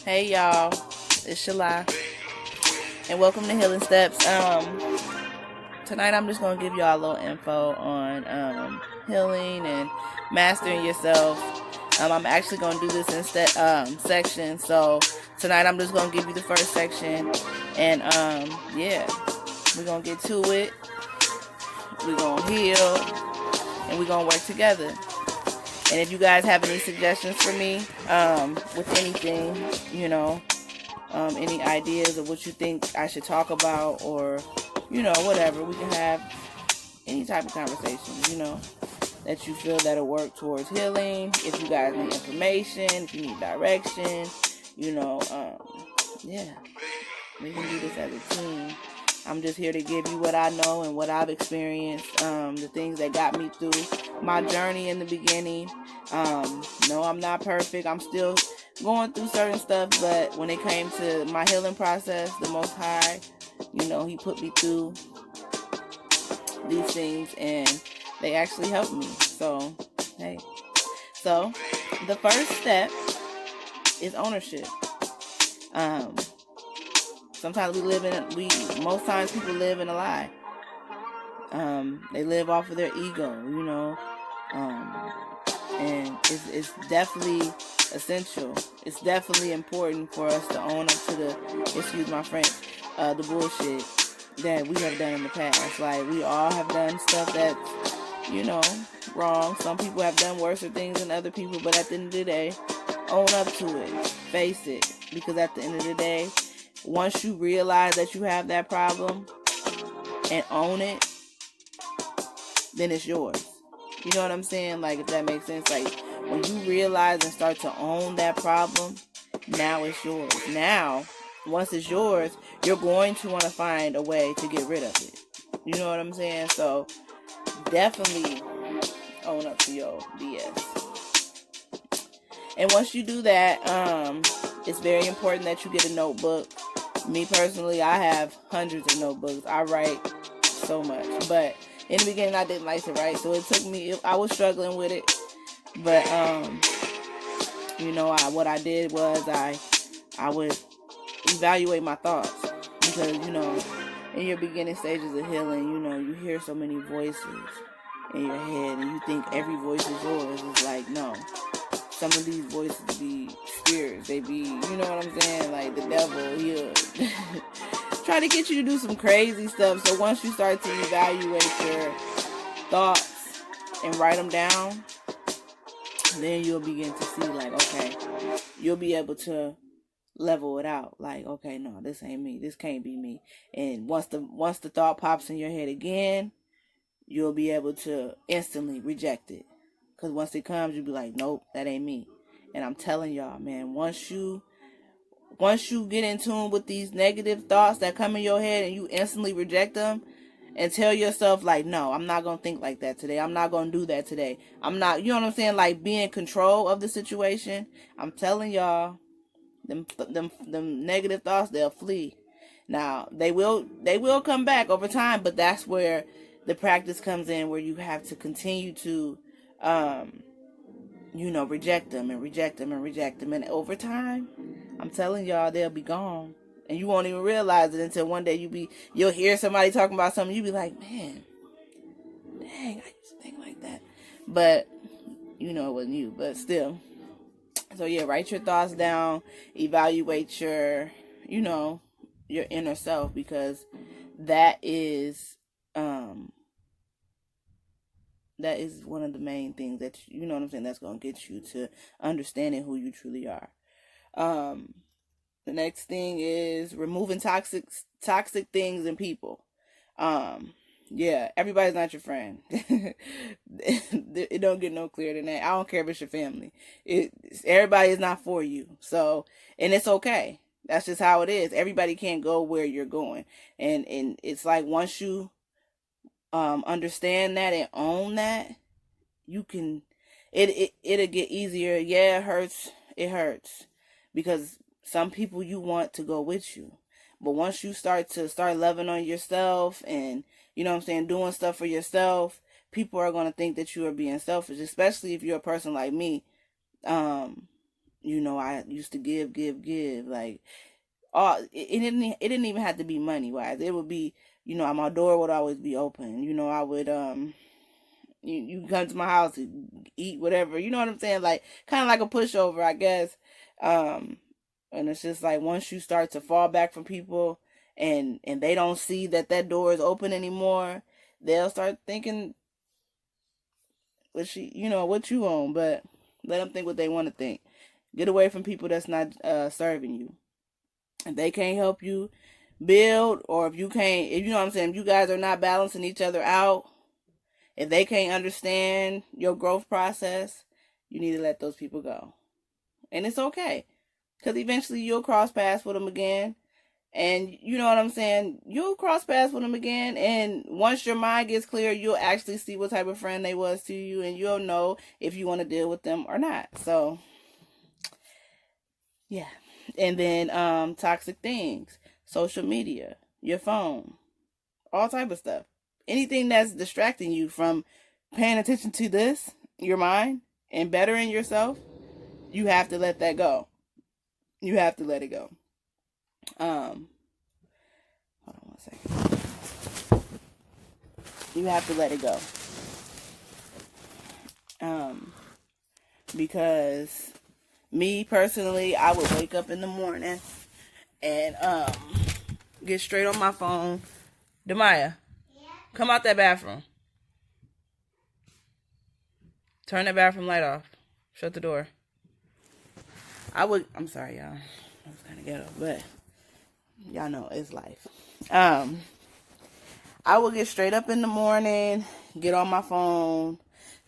Hey y'all, it's Shalai, and welcome to Healing Steps. Tonight I'm just gonna give y'all a little info on healing and mastering yourself. I'm actually gonna do this in sections. So tonight I'm just gonna give you the first section, and yeah, we're gonna get to it. We're gonna heal, and we're gonna work together. And if you guys have any suggestions for me with anything, any ideas of what you think I should talk about, or whatever, we can have any type of conversation, that you feel that'll work towards healing. If you guys need information, if you need direction, yeah, we can do this as a team. I'm just here to give you what I know and what I've experienced, the things that got me through my journey in the beginning. No, I'm not perfect. I'm still going through certain stuff, but when it came to my healing process, the Most High, He put me through these things, and they actually helped me. So, hey. So, the first step is ownership. Sometimes most times people live in a lie. They live off of their ego, and it's definitely essential. It's definitely important for us to own up to excuse my French, the bullshit that we have done in the past. Like, we all have done stuff that's, wrong. Some people have done worse things than other people, but at the end of the day, own up to it. Face it. Because at the end of the day, once you realize that you have that problem and own it, then it's yours. You know what I'm saying? Like, if that makes sense. Like, when you realize and start to own that problem, now it's yours. Now, once it's yours, you're going to want to find a way to get rid of it. You know what I'm saying? So, definitely own up to your BS. And once you do that, it's very important that you get a notebook. Me personally, I have hundreds of notebooks. I write so much, but in the beginning I didn't like to write, so it took me, I was struggling with it, but what I did was I would evaluate my thoughts, because in your beginning stages of healing, you hear so many voices in your head, and you think every voice is yours. It's like, no, some of these voices be spirits. They be, you know what I'm saying? Like, the devil, he'll try to get you to do some crazy stuff. So once you start to evaluate your thoughts and write them down, then you'll begin to see, like, okay, you'll be able to level it out. Like, okay, no, this ain't me. This can't be me. And once the thought pops in your head again, you'll be able to instantly reject it. Because once it comes, you'll be like, nope, that ain't me. And I'm telling y'all, man, once you get in tune with these negative thoughts that come in your head and you instantly reject them and tell yourself, like, no, I'm not going to think like that today. I'm not going to do that today. I'm not, you know what I'm saying? Like, be in control of the situation. I'm telling y'all, them negative thoughts, they'll flee. Now, they will come back over time, but that's where the practice comes in, where you have to continue to, reject them and reject them and reject them. And over time, I'm telling y'all, they'll be gone. And you won't even realize it until one day you'll hear somebody talking about something. You'll be like, man, dang, I used to think like that. But, it wasn't you, but still. So yeah, write your thoughts down, evaluate your inner self, because that is one of the main things that, you know what I'm saying, that's going to get you to understanding who you truly are. The next thing is removing toxic things and people. Yeah, everybody's not your friend. It don't get no clearer than that. I don't care if it's your family. Everybody is not for you. So, and it's okay. That's just how it is. Everybody can't go where you're going. And it's like, once you understand that and own that, you can, it'll get easier. Yeah, it hurts because some people you want to go with you, but once you start loving on yourself and, you know what I'm saying, doing stuff for yourself, people are going to think that you are being selfish, especially if you're a person like me. I used to give. Like, it didn't even have to be money wise. It would be, my door would always be open. I would, you come to my house, eat whatever. You know what I'm saying? Like, kind of like a pushover, I guess. And it's just like, once you start to fall back from people, and they don't see that door is open anymore, they'll start thinking what you own. But let them think what they want to think. Get away from people that's not serving you. If they can't help you build, or if you can't, if you know what I'm saying, if you guys are not balancing each other out, if they can't understand your growth process, you need to let those people go. And it's okay. Because eventually you'll cross paths with them again. And you know what I'm saying? You'll cross paths with them again. And once your mind gets clear, you'll actually see what type of friend they was to you. And you'll know if you want to deal with them or not. So, yeah. And then toxic things. Social media. Your phone. All type of stuff. Anything that's distracting you from paying attention to this, your mind, and bettering yourself, you have to let that go. You have to let it go. Hold on one second. You have to let it go. Because me personally, I would wake up in the morning and get straight on my phone. Demaya, come out that bathroom. Turn the bathroom light off. Shut the door. I'm sorry, y'all. I was kind of ghetto, but y'all know it's life. I would get straight up in the morning, get on my phone,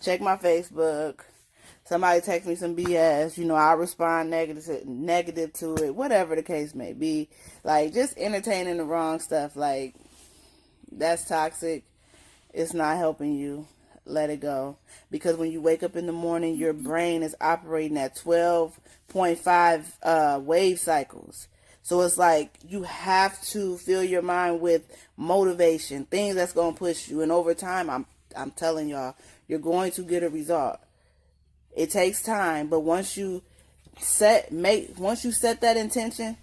check my Facebook. Somebody text me some BS, I respond negative to it, whatever the case may be. Like, just entertaining the wrong stuff, like, that's toxic. It's not helping you. Let it go. Because when you wake up in the morning, your brain is operating at 12.5 wave cycles. So it's like you have to fill your mind with motivation, things that's going to push you. And over time, I'm telling y'all, you're going to get a result. It takes time, but once you set that intention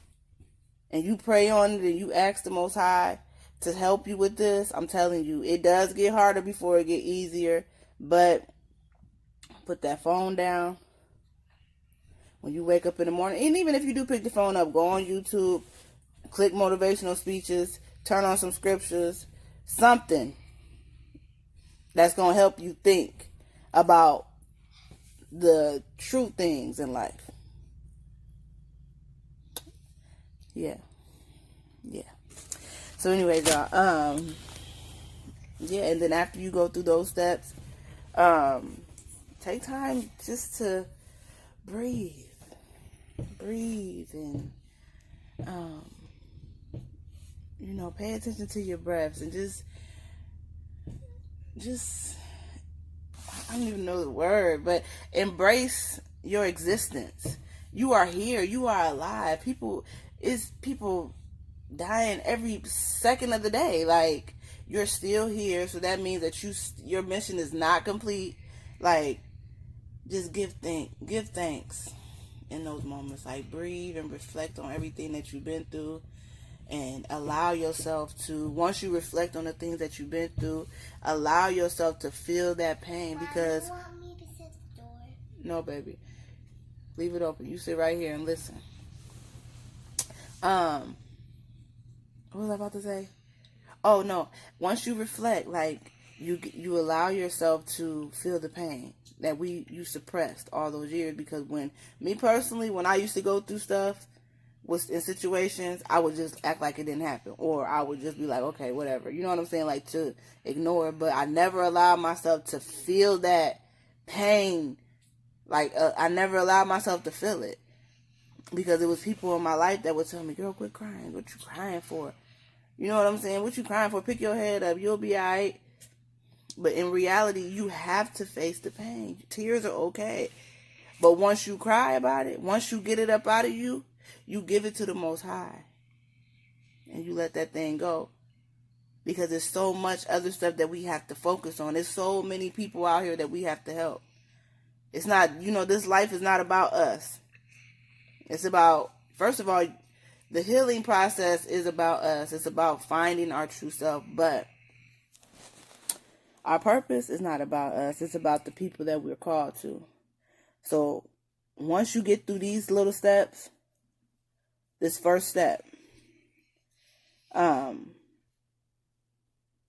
and you pray on it and you ask the Most High to help you with this, I'm telling you, it does get harder before it get easier. But put that phone down when you wake up in the morning. And even if you do pick the phone up, go on YouTube, click motivational speeches, turn on some scriptures, something that's going to help you think about the true things in life. Yeah. So anyways, y'all, and then after you go through those steps, take time just to breathe and, pay attention to your breaths and just, I don't even know the word, but embrace your existence. You are here. You are alive. People dying every second of the day. Like, you're still here, so that means that your mission is not complete. Like, just give thanks in those moments. Like, breathe and reflect on everything that you've been through, and allow yourself to, once you reflect on the things that you've been through, allow yourself to feel that pain. Because you want me to shut the door? No, baby, leave it open. You sit right here and listen. What was I about to say? Oh, no. Once you reflect, like, you allow yourself to feel the pain that you suppressed all those years. Because me personally, when I used to go through stuff in situations, I would just act like it didn't happen. Or I would just be like, okay, whatever. You know what I'm saying? Like, to ignore it. But I never allowed myself to feel that pain. Like, I never allowed myself to feel it. Because it was people in my life that would tell me, girl, quit crying. What you crying for? You know what I'm saying? What you crying for? Pick your head up. You'll be all right. But in reality, you have to face the pain. Tears are okay. But once you cry about it, once you get it up out of you, you give it to the Most High. And you let that thing go. Because there's so much other stuff that we have to focus on. There's so many people out here that we have to help. It's not, this life is not about us. It's about, first of all, the healing process is about us. It's about finding our true self. But our purpose is not about us. It's about the people that we're called to. So once you get through these little steps, this first step,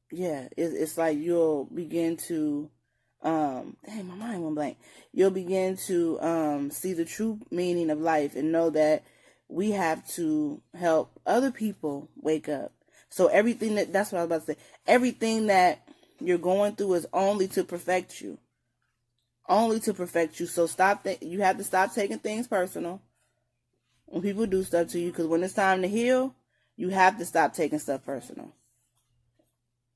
it's like you'll begin to, dang, my mind went blank. You'll begin to see the true meaning of life and know that we have to help other people wake up. So everything that's what I was about to say. Everything that you're going through is only to perfect you. Only to perfect you. So you have to stop taking things personal when people do stuff to you, because when it's time to heal, you have to stop taking stuff personal.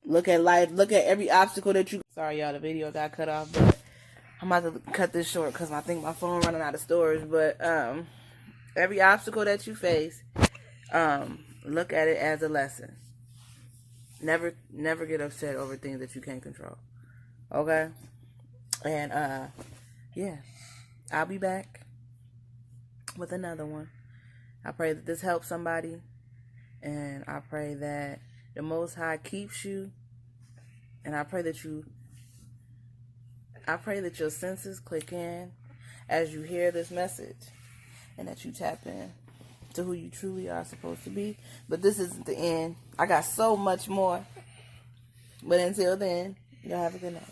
Look at life. Look at every obstacle that you... Sorry, y'all, the video got cut off, but I'm about to cut this short because I think my phone running out of storage. But every obstacle that you face, look at it as a lesson. Never get upset over things that you can't control. Okay? And, yeah. I'll be back with another one. I pray that this helps somebody. And I pray that the Most High keeps you. And I pray that your senses click in as you hear this message. And that you tap in to who you truly are supposed to be. But this isn't the end. I got so much more. But until then, y'all have a good night.